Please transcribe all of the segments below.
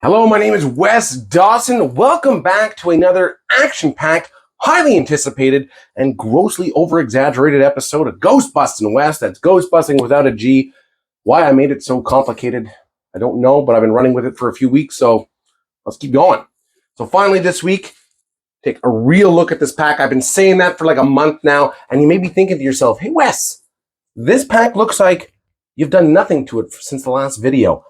Hello, my name is Wes Dawson. Welcome back to another action-packed, highly anticipated, and grossly over-exaggerated episode of Ghostbusting Wes. That's Ghostbusting without a G. Why I made it so complicated, I don't know, but I've been running with it for a few weeks, so let's keep going. So finally this week, take a real look at this pack. I've been saying that for like a month now, and you may be thinking to yourself, hey Wes, this pack looks like you've done nothing to it since the last video.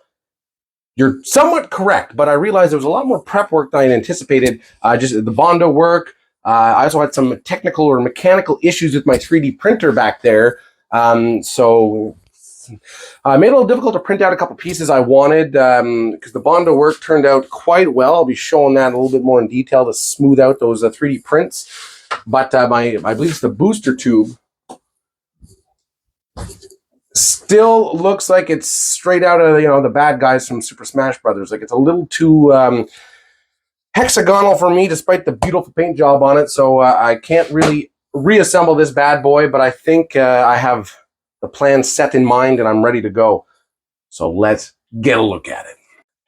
You're somewhat correct, but I realized there was a lot more prep work than I anticipated. Just the Bondo work. I also had some technical or mechanical issues with my 3D printer back there. So I made it a little difficult to print out a couple pieces I wanted because the Bondo work turned out quite well. I'll be showing that a little bit more in detail to smooth out those 3D prints. But I believe it's the booster tube. Still looks like it's straight out of the bad guys from Super Smash Brothers. Like it's a little too hexagonal for me, despite the beautiful paint job on it. So I can't really reassemble this bad boy, but I think I have the plan set in mind and I'm ready to go. So let's get a look at it.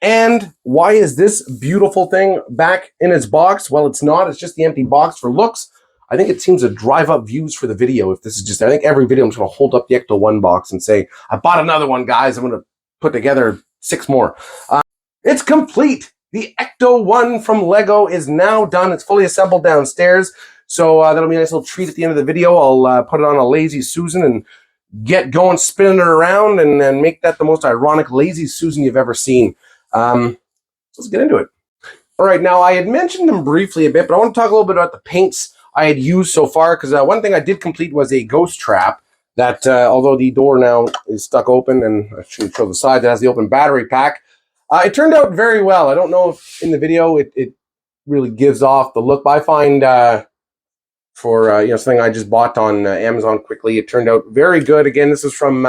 And why is this beautiful thing back in its box? Well, it's not. It's just the empty box for looks. I think it seems to drive up views for the video. If this is just, I think every video I'm just going to hold up the Ecto-1 box and say, I bought another one, guys. I'm going to put together 6 more. It's complete. The Ecto-1 from Lego is now done. It's fully assembled downstairs. So that'll be a nice little treat at the end of the video. I'll put it on a Lazy Susan and get going spinning it around and make that the most ironic Lazy Susan you've ever seen. Let's get into it. All right, now I had mentioned them briefly a bit, but I want to talk a little bit about the paints I had used so far, because one thing I did complete was a ghost trap that, although the door now is stuck open, and I shouldn't show the side that has the open battery pack, it turned out very well. I don't know if in the video it really gives off the look, but I find for something I just bought on Amazon quickly, it turned out very good. Again, this is from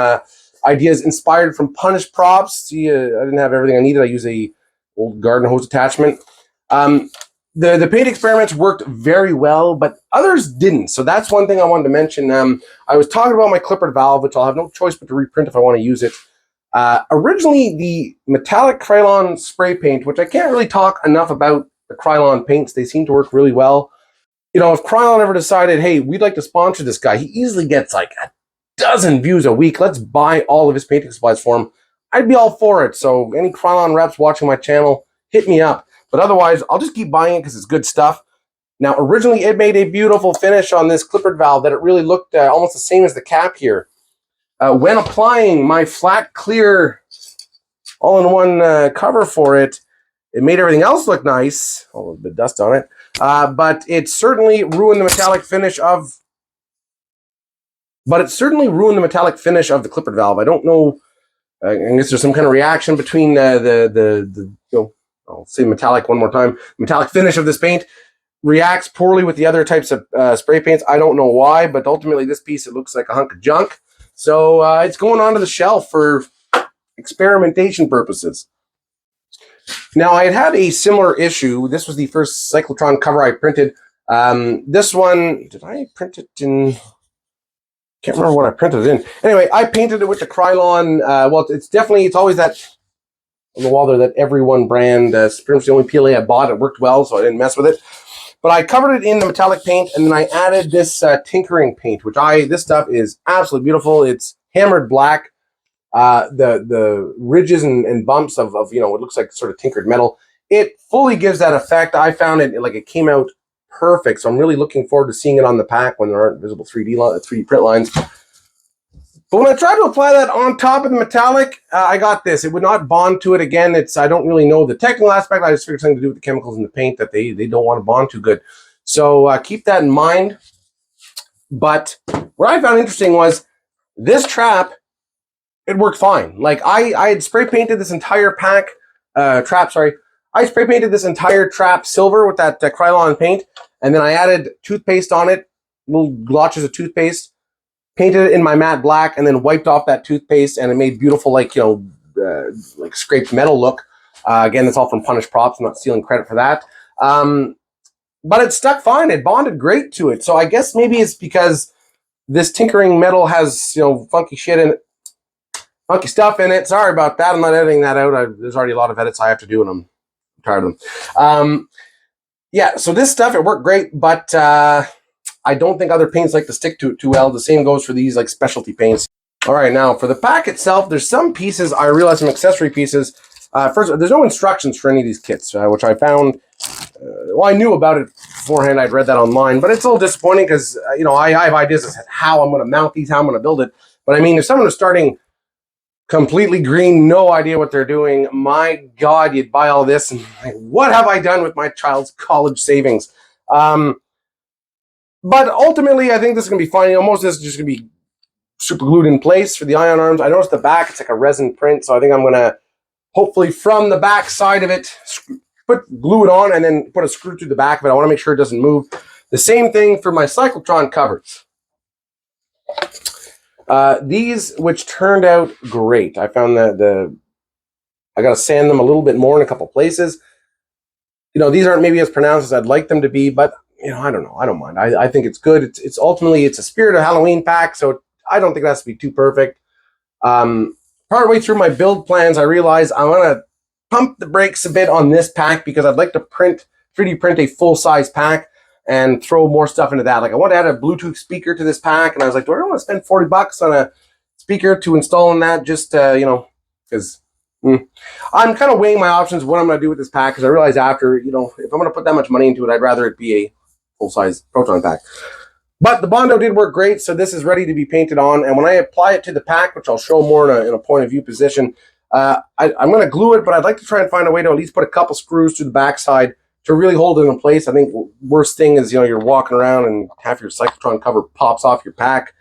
ideas inspired from Punished props. See, I didn't have everything I needed. I used a old garden hose attachment. The paint experiments worked very well, but others didn't. So that's one thing I wanted to mention. I was talking about my clippered valve, which I'll have no choice but to reprint if I want to use it. Originally, the metallic Krylon spray paint, which I can't really talk enough about the Krylon paints. They seem to work really well. You know, if Krylon ever decided, hey, we'd like to sponsor this guy, he easily gets like a dozen views a week. Let's buy all of his painting supplies for him. I'd be all for it. So any Krylon reps watching my channel, hit me up. But otherwise, I'll just keep buying it because it's good stuff. Now, originally, it made a beautiful finish on this clippered valve that it really looked almost the same as the cap here. When applying my flat, clear, all-in-one cover for it, it made everything else look nice. A little bit of dust on it. But it certainly ruined the metallic finish of... the clippered valve. I don't know. I guess there's some kind of reaction between I'll say metallic one more time. Metallic finish of this paint reacts poorly with the other types of spray paints. I don't know why, but ultimately this piece, it looks like a hunk of junk. So it's going onto the shelf for experimentation purposes. Now, I had a similar issue. This was the first Cyclotron cover I printed. This one, did I print it in... Can't remember what I printed it in. Anyway, I painted it with the Krylon. Well, it's always that on the wall there, that EVRYONE brand. Pretty much the only PLA I bought. It worked well, so I didn't mess with it. But I covered it in the metallic paint, and then I added this tinkering paint, this stuff is absolutely beautiful. It's hammered black. The ridges and bumps of what looks like sort of tinkered metal. It fully gives that effect. I found it came out perfect. So I'm really looking forward to seeing it on the pack when there aren't visible 3D print lines. But when I tried to apply that on top of the metallic, I got this. It would not bond to it again. I don't really know the technical aspect. I just figured something to do with the chemicals in the paint that they don't want to bond too good. So keep that in mind. But what I found interesting was this trap, it worked fine. Like I had spray painted this entire I spray painted this entire trap silver with that Krylon paint. And then I added toothpaste on it, little glotches of toothpaste. Painted it in my matte black and then wiped off that toothpaste, and it made beautiful, like scraped metal look. Again, that's all from Punished props. I'm not stealing credit for that. But it stuck fine. It bonded great to it. So I guess maybe it's because this tinkering metal has, funky shit in it. Funky stuff in it. Sorry about that. I'm not editing that out. There's already a lot of edits I have to do, and I'm I'm tired of them. Yeah, so this stuff, it worked great, but I don't think other paints like to stick to it too well. The same goes for these like specialty paints. All right, now for the pack itself, there's some pieces, I realized some accessory pieces. First, there's no instructions for any of these kits, which I found, well, I knew about it beforehand. I'd read that online, but it's a little disappointing because, you know, I have ideas as to how I'm going to mount these, how I'm going to build it. But I mean, if someone is starting completely green, no idea what they're doing, my God, you'd buy all this and like, what have I done with my child's college savings? But ultimately, I think this is going to be fine. You know, most of this is just going to be super glued in place for the ion arms. I noticed the back, it's like a resin print, so I think I'm going to hopefully from the back side of it, glue it on and then put a screw through the back of it. I want to make sure it doesn't move. The same thing for my Cyclotron covers. These, which turned out great. I found that I got to sand them a little bit more in a couple places. You know, these aren't maybe as pronounced as I'd like them to be, but you know, I don't know. I don't mind. I think it's good. It's ultimately, it's a Spirit of Halloween pack, so I don't think it has to be too perfect. Partway through my build plans, I realized I want to pump the brakes a bit on this pack because I'd like to 3D print a full-size pack and throw more stuff into that. Like I want to add a Bluetooth speaker to this pack, and I was like, do I really want to spend 40 bucks on a speaker to install in that? Just you know, because I'm kind of weighing my options, what I'm going to do with this pack, because I realized after, you know, if I'm going to put that much money into it, I'd rather it be a full-size Proton pack. But the Bondo did work great, so this is ready to be painted on. And when I apply it to the pack, which I'll show more in a point of view position, I'm going to glue it, but I'd like to try and find a way to at least put a couple screws to the backside to really hold it in place. I think worst thing is, you know, you're walking around and half your Cyclotron cover pops off your pack.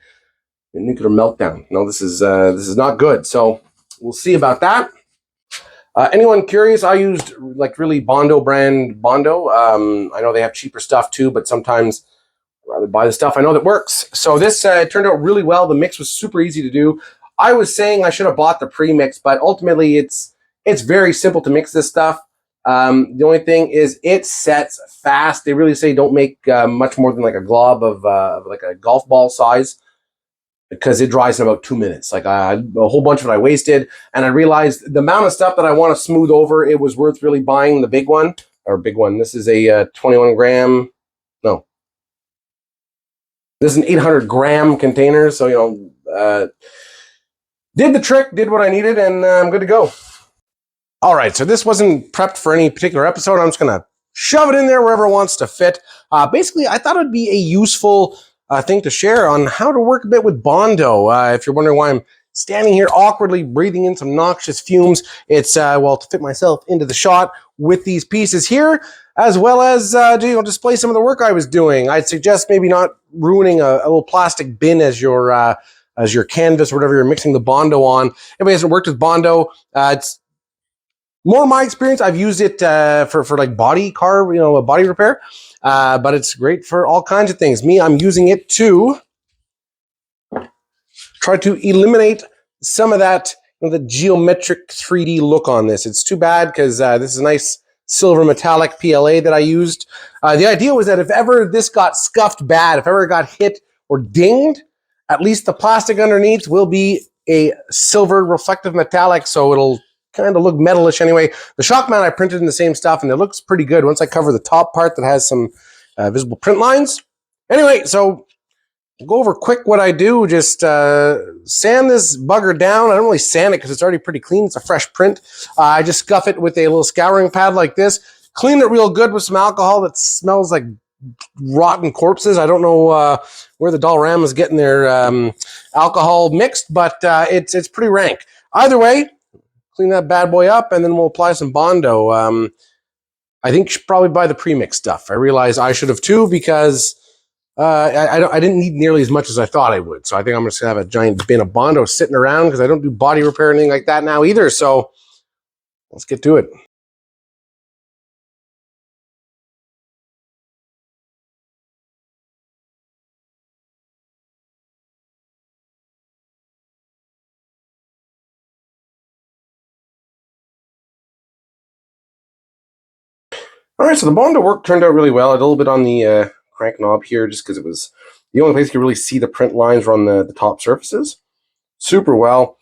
A nuclear meltdown. No, this is not good. So we'll see about that. Anyone curious? I used like really Bondo brand Bondo. I know they have cheaper stuff too, but sometimes I'd rather buy the stuff I know that works. So this turned out really well. The mix was super easy to do. I was saying I should have bought the pre-mix, but ultimately it's very simple to mix this stuff. The only thing is it sets fast. They really say don't make much more than like a glob of like a golf ball size, because it dries in about 2 minutes. Like a whole bunch of it I wasted, and I realized the amount of stuff that I want to smooth over, it was worth really buying the big one. This is a 21 gram. No, this is an 800 gram container. So, you know, did the trick, did what I needed, and I'm good to go. All right, so this wasn't prepped for any particular episode. I'm just going to shove it in there wherever it wants to fit. Basically, I thought it would be a useful thing to share on how to work a bit with Bondo. If you're wondering why I'm standing here awkwardly breathing in some noxious fumes, it's, well, to fit myself into the shot with these pieces here, as well as to display some of the work I was doing. I'd suggest maybe not ruining a little plastic bin as your canvas or whatever you're mixing the Bondo on. Anybody hasn't worked with Bondo, it's more my experience. I've used it for like body repair, but it's great for all kinds of things. I'm using it to try to eliminate some of that, the geometric 3D look on this. It's too bad because this is a nice silver metallic PLA that I used. The idea was that if ever this got scuffed bad, if ever it got hit or dinged, at least the plastic underneath will be a silver reflective metallic, so it'll kind of look metalish anyway. The shock mount I printed in the same stuff, and it looks pretty good once I cover the top part that has some visible print lines. Anyway, so I'll go over quick what I do. Just sand this bugger down. I don't really sand it because it's already pretty clean. It's a fresh print. I just scuff it with a little scouring pad like this. Clean it real good with some alcohol that smells like rotten corpses. I don't know where the Dollarama is getting their alcohol mixed, but it's pretty rank. Either way, clean that bad boy up, and then we'll apply some Bondo. I think you should probably buy the premix stuff. I realized I should have too, because I didn't need nearly as much as I thought I would. So I think I'm just going to have a giant bin of Bondo sitting around, because I don't do body repair or anything like that now either. So let's get to it. All right, so the Bondo work turned out really well. I did a little bit on the crank knob here, just because it was the only place you could really see the print lines were on the top surfaces. Super well.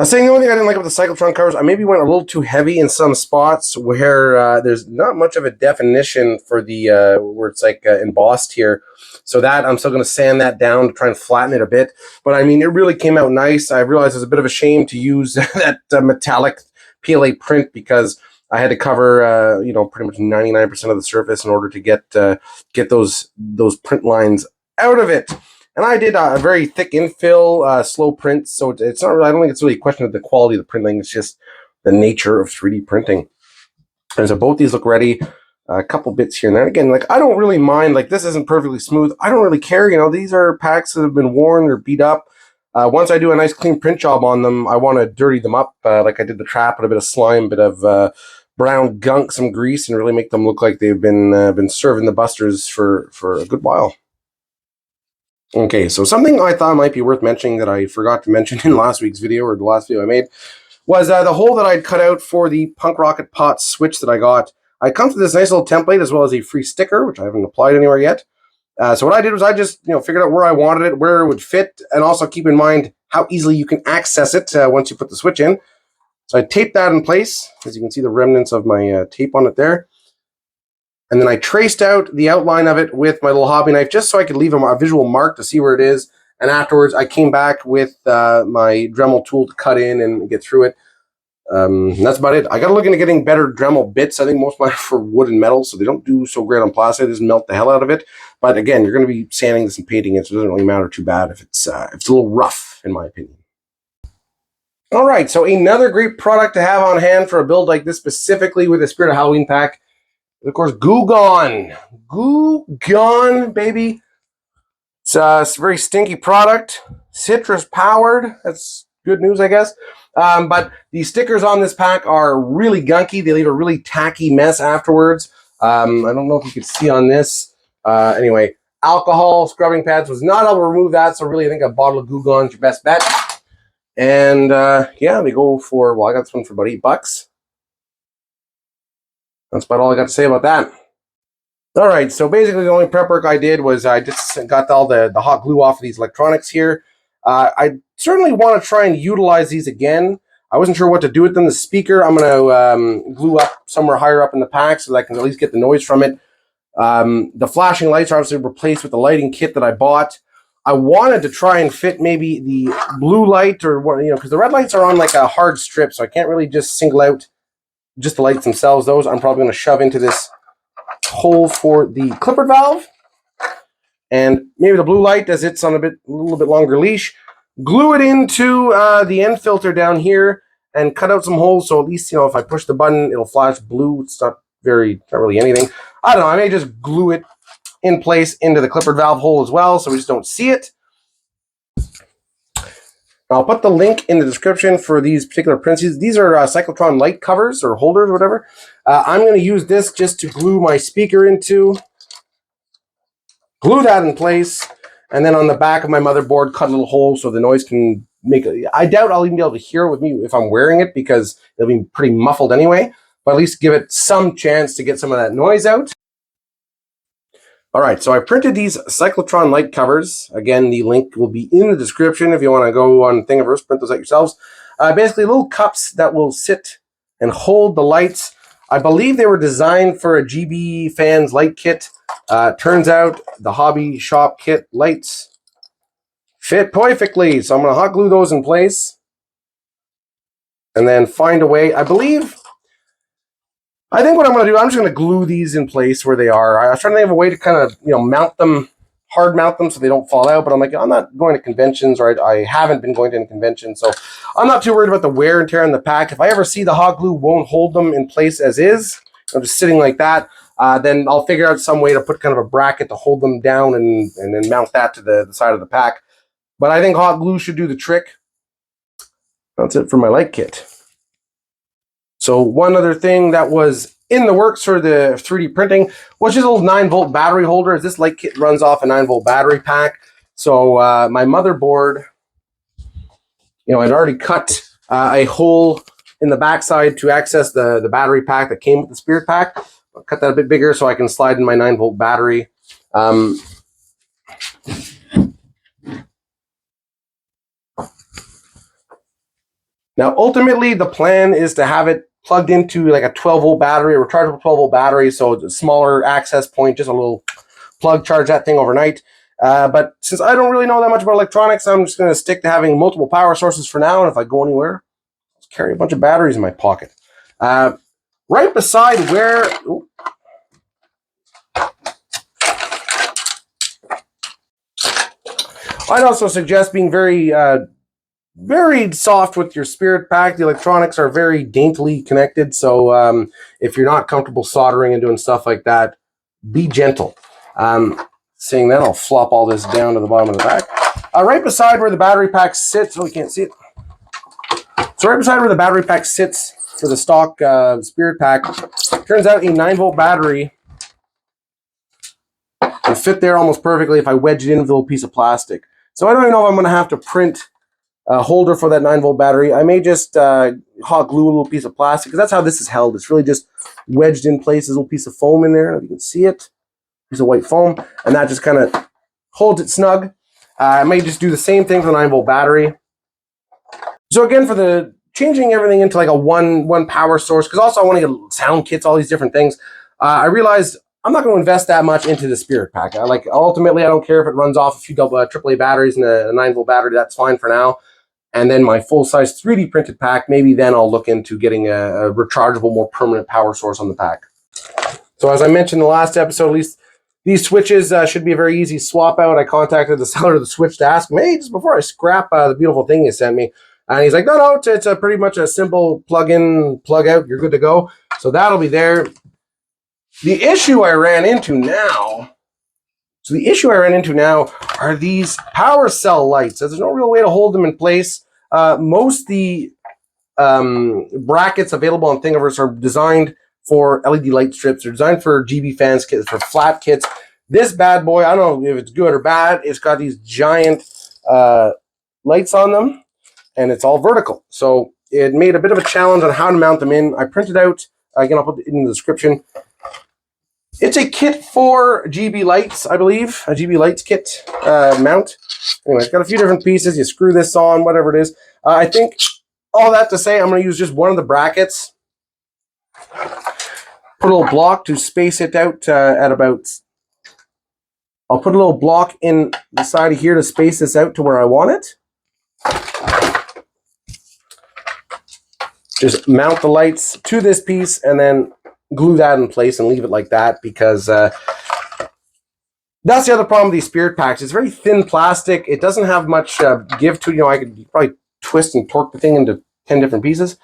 I was saying the only thing I didn't like about the Cyclotron covers, I maybe went a little too heavy in some spots where there's not much of a definition for the where it's like embossed here. So that I'm still going to sand that down to try and flatten it a bit. But I mean, it really came out nice. I realized it's a bit of a shame to use that metallic PLA print because I had to cover pretty much 99% of the surface in order to get those print lines out of it. And I did a very thick infill, slow print, so it's not really, I don't think it's really a question of the quality of the printing, it's just the nature of 3D printing. And so both these look ready. A couple bits here and there. Again, like, I don't really mind, like, this isn't perfectly smooth. I don't really care, these are packs that have been worn or beat up. Once I do a nice clean print job on them, I want to dirty them up, like I did the trap with a bit of slime, bit of brown gunk, some grease, and really make them look like they've been serving the busters for a good while. Okay, so something I thought might be worth mentioning that I forgot to mention in last week's video, or the last video I made, was the hole that I'd cut out for the Punk Rocket Pot switch that I got. I come to this nice little template as well as a free sticker, which I haven't applied anywhere yet. So what I did was I just figured out where I wanted it, where it would fit, and also keep in mind how easily you can access it once you put the switch in. So I taped that in place, as you can see the remnants of my tape on it there. And then I traced out the outline of it with my little hobby knife just so I could leave a visual mark to see where it is. And afterwards, I came back with my Dremel tool to cut in and get through it. And that's about it. I got to look into getting better Dremel bits. I think most of mine are for wood and metal, so they don't do so great on plastic. It doesn't melt the hell out of it. But again, you're going to be sanding this and painting it, so it doesn't really matter too bad if it's a little rough, in my opinion. All right, so another great product to have on hand for a build like this, specifically with the Spirit of Halloween pack. Of course, Goo Gone. Goo Gone, baby. It's a very stinky product. Citrus powered. That's good news, I guess. But the stickers on this pack are really gunky. They leave a really tacky mess afterwards. I don't know if you can see on this. Anyway, alcohol scrubbing pads was not able to remove that. So really, I think a bottle of Goo Gone is your best bet. And yeah, they go for, well, I got this one for about $8. That's about all I got to say about that. All right, so basically the only prep work I did was I just got all the hot glue off of these electronics here. I certainly want to try and utilize these again. I wasn't sure what to do with them. The speaker, I'm going to glue up somewhere higher up in the pack so that I can at least get the noise from it. The flashing lights are obviously replaced with the lighting kit that I bought. I wanted to try and fit maybe the blue light or what, because the red lights are on like a hard strip, so I can't really just single out just the lights themselves. Those I'm probably going to shove into this hole for the clipper valve, and maybe the blue light, as it's on a little bit longer leash, glue it into the end filter down here and cut out some holes so at least if I push the button it'll flash blue. It's not really anything. I don't know, I may just glue it in place into the clipper valve hole as well so we just don't see it. I'll put the link in the description for these particular prints. These are Cyclotron light covers or holders or whatever. I'm going to use this just to glue my speaker into. Glue that in place. And then on the back of my motherboard, cut a little hole so the noise can make it. I doubt I'll even be able to hear it with me if I'm wearing it because it'll be pretty muffled anyway. But at least give it some chance to get some of that noise out. All right, so I printed these Cyclotron light covers. Again, the link will be in the description if you want to go on Thingiverse, print those out yourselves. Basically, little cups that will sit and hold the lights. I believe they were designed for a GB Fans light kit. Turns out the Hobby Shop kit lights fit perfectly. So I'm going to hot glue those in place and then find a way. I think what I'm going to do, I'm just going to glue these in place where they are. I was trying to think of a way to kind of, mount them, hard mount them so they don't fall out. But I'm like, I'm not going to conventions, or I haven't been going to any conventions. So I'm not too worried about the wear and tear in the pack. If I ever see the hot glue won't hold them in place as is, I'm just sitting like that, then I'll figure out some way to put kind of a bracket to hold them down and then mount that to the side of the pack. But I think hot glue should do the trick. That's it for my light kit. So one other thing that was in the works for the 3D printing was just a little 9-volt battery holder. This light kit runs off a 9-volt battery pack. So my motherboard, I'd already cut a hole in the backside to access the battery pack that came with the Spirit pack. I'll cut that a bit bigger so I can slide in my 9-volt battery. Now, ultimately, the plan is to have it plugged into like a 12-volt battery, a rechargeable 12-volt battery, so it's a smaller access point, just a little plug, charge that thing overnight. But since I don't really know that much about electronics, I'm just going to stick to having multiple power sources for now, and if I go anywhere, I'll just carry a bunch of batteries in my pocket. Right beside where... Ooh, I'd also suggest being very soft with your Spirit Pack. The electronics are very daintily connected, so if you're not comfortable soldering and doing stuff like that, be gentle. Saying that, I'll flop all this down to the bottom of the back. Right beside where the battery pack sits, oh, we can't see it. So right beside where the battery pack sits for the stock Spirit Pack, turns out a 9-volt battery will fit there almost perfectly if I wedge it in with a little piece of plastic. So I don't even know if I'm going to have to print a holder for that 9-volt battery. I may just hot glue a little piece of plastic, because that's how this is held. It's really just wedged in place. There's a little piece of foam in there, if you can see it. Piece of white foam, and that just kind of holds it snug. I may just do the same thing for the 9-volt battery. So again, for the changing everything into like a one power source, because also I want to get sound kits, all these different things. I realized I'm not going to invest that much into the Spirit Pack. Ultimately, I don't care if it runs off a few AAA batteries and a 9-volt battery. That's fine for now. And then my full-size 3D printed pack, maybe then I'll look into getting a rechargeable, more permanent power source on the pack. So as I mentioned in the last episode, at least these switches should be a very easy swap out. I contacted the seller of the switch to ask him, hey, just before I scrap the beautiful thing you sent me. And he's like, no, it's a pretty much a simple plug in, plug out. You're good to go. So that'll be there. The issue I ran into now are these power cell lights. So there's no real way to hold them in place. Most of the brackets available on Thingiverse are designed for LED light strips. They're designed for GB fans kits, for flat kits. This bad boy, I don't know if it's good or bad. It's got these giant lights on them, and it's all vertical. So it made a bit of a challenge on how to mount them in. I printed out, again, I'll put it in the description. It's a kit for GB lights, I believe, a GB lights kit mount. Anyway, it's got a few different pieces. You screw this on, whatever it is. I think all that to say, I'm going to use just one of the brackets. Put a little block to space it out at about... I'll put a little block in the side of here to space this out to where I want it. Just mount the lights to this piece and then glue that in place and leave it like that, because that's the other problem with these Spirit Packs. It's very thin plastic. It doesn't have much give to it. I could probably twist and torque the thing into 10 different pieces.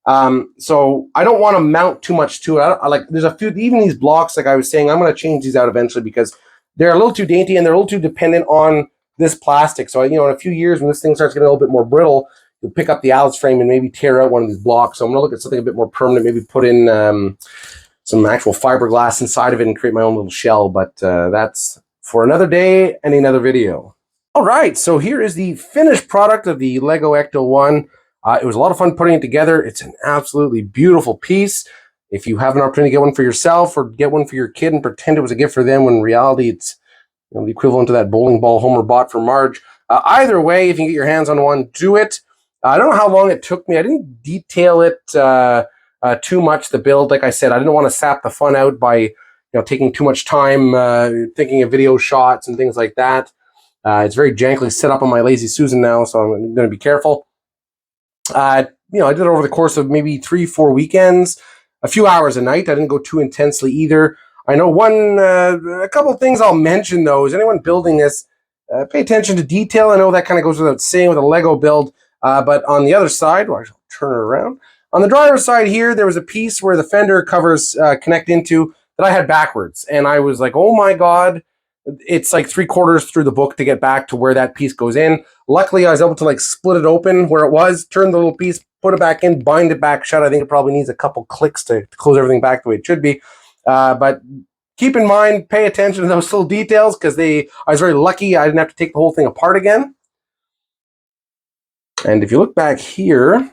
So I don't want to mount too much to it. There's a few, even these blocks, like I was saying, I'm going to change these out eventually because they're a little too dainty and they're a little too dependent on this plastic. So, in a few years when this thing starts getting a little bit more brittle, you'll pick up the Alice frame and maybe tear out one of these blocks. So I'm going to look at something a bit more permanent, maybe put in some actual fiberglass inside of it and create my own little shell. But that's for another day and another video. All right, so here is the finished product of the Lego Ecto 1. It was a lot of fun putting it together. It's an absolutely beautiful piece. If you have an opportunity to get one for yourself or get one for your kid and pretend it was a gift for them, when in reality it's the equivalent to that bowling ball Homer bought for Marge. Either way, if you can get your hands on one, do it. I don't know how long it took me. I didn't detail it too much, the build. Like I said, I didn't want to sap the fun out by taking too much time thinking of video shots and things like that. It's very jankily set up on my Lazy Susan now, so I'm going to be careful. I did it over the course of maybe 3-4 weekends, a few hours a night. I didn't go too intensely either. I know a couple of things I'll mention though is anyone building this, pay attention to detail. I know that kind of goes without saying with a Lego build, but on the other side, I'll turn it around. On the driver's side here, there was a piece where the fender covers connect into that I had backwards, and I was like, oh my god. It's like 3/4 through the book to get back to where that piece goes in. Luckily, I was able to split it open where it was, turn the little piece, put it back in, bind it back shut. I think it probably needs a couple clicks to close everything back the way it should be. But keep in mind, pay attention to those little details because I was very lucky I didn't have to take the whole thing apart again. And if you look back here,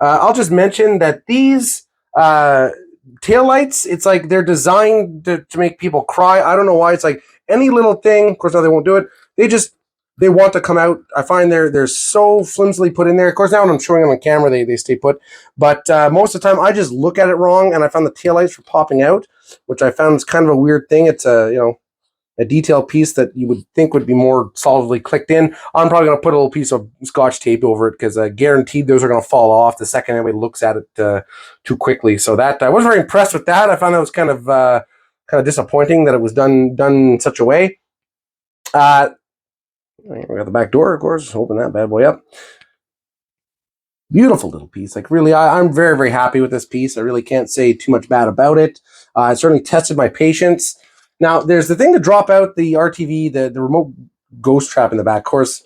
I'll just mention that these taillights, it's like they're designed to make people cry. I don't know why. It's like any little thing, of course, now they won't do it. They just they want to come out. I find they're so flimsily put in there. Of course, now when I'm showing them on camera, they stay put. But most of the time, I just look at it wrong, and I found the taillights were popping out, which I found is kind of a weird thing. It's a detail piece that you would think would be more solidly clicked in. I'm probably going to put a little piece of Scotch tape over it because guaranteed those are going to fall off the second anybody looks at it too quickly. So that I wasn't very impressed with that. I found that was kind of disappointing that it was done in such a way. We got the back door, of course. Open that bad boy up. Beautiful little piece. Like really, I'm very, very happy with this piece. I really can't say too much bad about it. I certainly tested my patience. Now, there's the thing to drop out the RTV, the remote ghost trap in the back. Of course,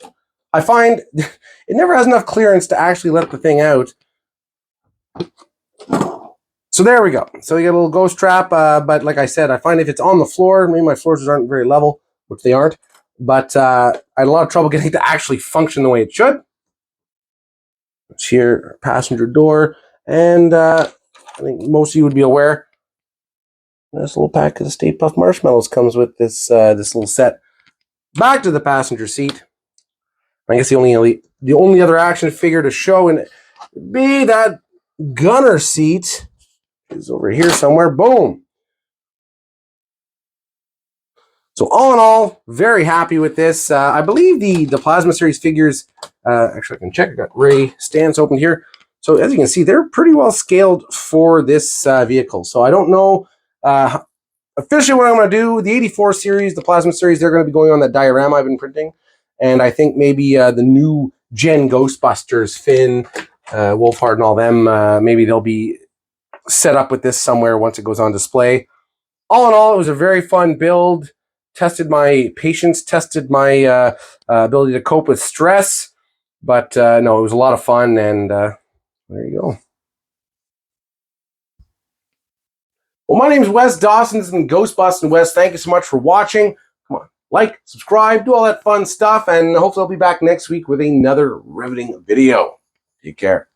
I find it never has enough clearance to actually let the thing out. So there we go. So you get a little ghost trap, but like I said, I find if it's on the floor, maybe my floors aren't very level, which they aren't, but I had a lot of trouble getting it to actually function the way it should. It's here, passenger door, and I think most of you would be aware, this little pack of Stay Puft Marshmallows comes with this this little set. Back to the passenger seat. I guess the only other action figure to show and be that gunner seat is over here somewhere. Boom. So all in all, very happy with this. I believe the Plasma Series figures. Actually, I can check. I got Ray stands open here. So as you can see, they're pretty well scaled for this vehicle. So I don't know. Officially what I'm going to do, the 84 series, the Plasma series, they're going to be going on that diorama I've been printing. And I think maybe the new gen Ghostbusters, Finn, Wolfhard and all them, maybe they'll be set up with this somewhere once it goes on display. All in all, it was a very fun build. Tested my patience, tested my ability to cope with stress. But no, it was a lot of fun, and there you go. Well, my name is Wes Dawson. This has been Ghostbusters Wes. Thank you so much for watching. Come on, like, subscribe, do all that fun stuff, and hopefully I'll be back next week with another riveting video. Take care.